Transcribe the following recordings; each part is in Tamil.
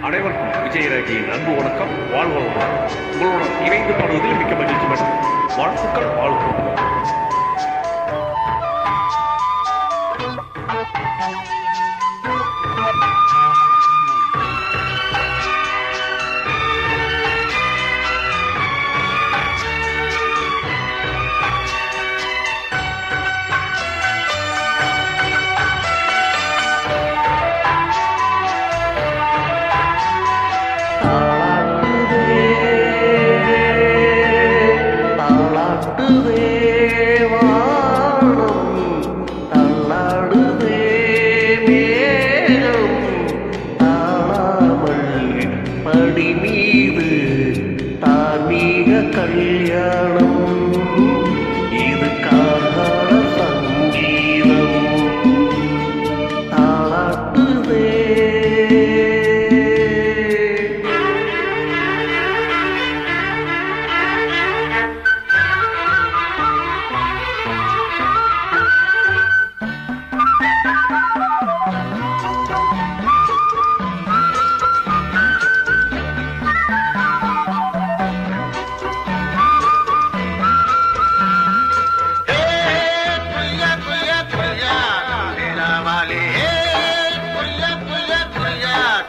அனைவருக்கும் விஜயராகியின் அன்பு வணக்கம். வாழ்வளம். உங்களோட இணைந்து பாடுவதில் மிக்க மகிழ்ச்சி மேடம். வாழ்த்துக்கள். வாழ்த்துக்கள். கல்யாணம் இது காரண சங்கீதம் தாளாட்டுதே.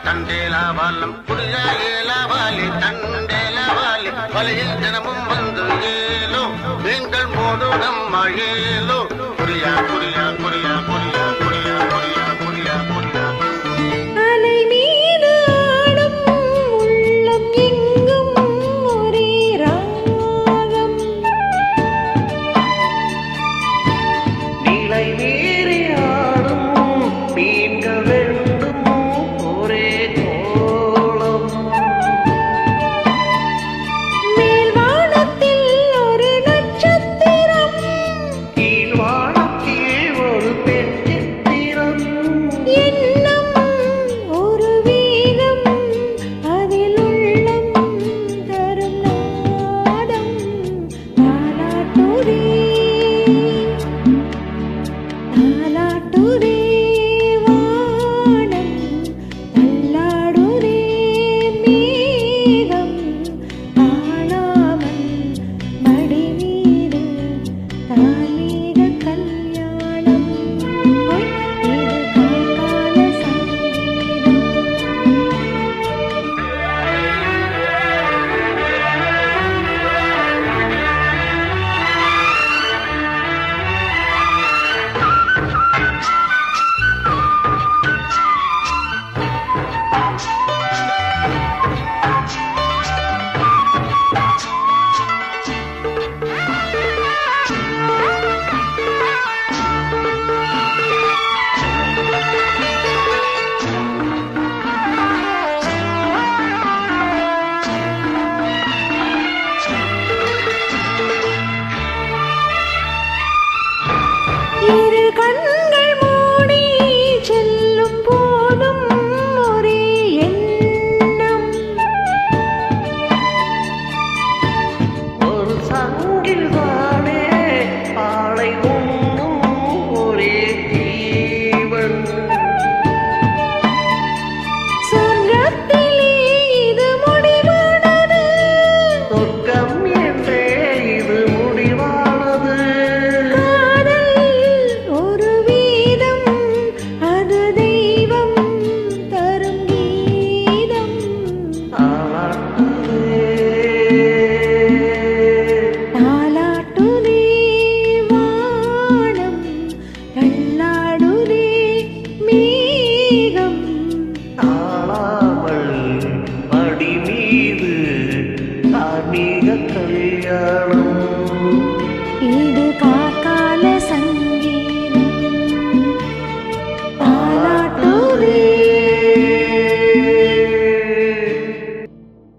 தண்டேலாவாலம் புரியாலேலாவாலி தண்டேலாவாலி வலையில் தினமும் வந்து ஏலோ நீங்கள் மோடு நம்ம ஏலோ புரியா புரியா புரியா புரியா புரியா புரியா புரியா புரியா அலை மீது ஆடும் உள்ளம் எங்கும் ஒரே ராகம் நிலை மீறி ஆடும் மீன்கள் வேண்டும் ஒரே கோலம். மேல்வானத்தில் ஒரு நட்சத்திரம் கீழ்வானத்தில் ஒரு பெண் சித்திரம். எண்ணம் ஒரு வீரம் அதில் உள்ளம் தரும் நாதம் தாலாட்டுதே தாலாட்டுதே வானம் தள்ளாடுதே மேகம் தாழாமல் மடி மீது தாலீக கல்யாணம் இது காக்கால சங்கீதம்.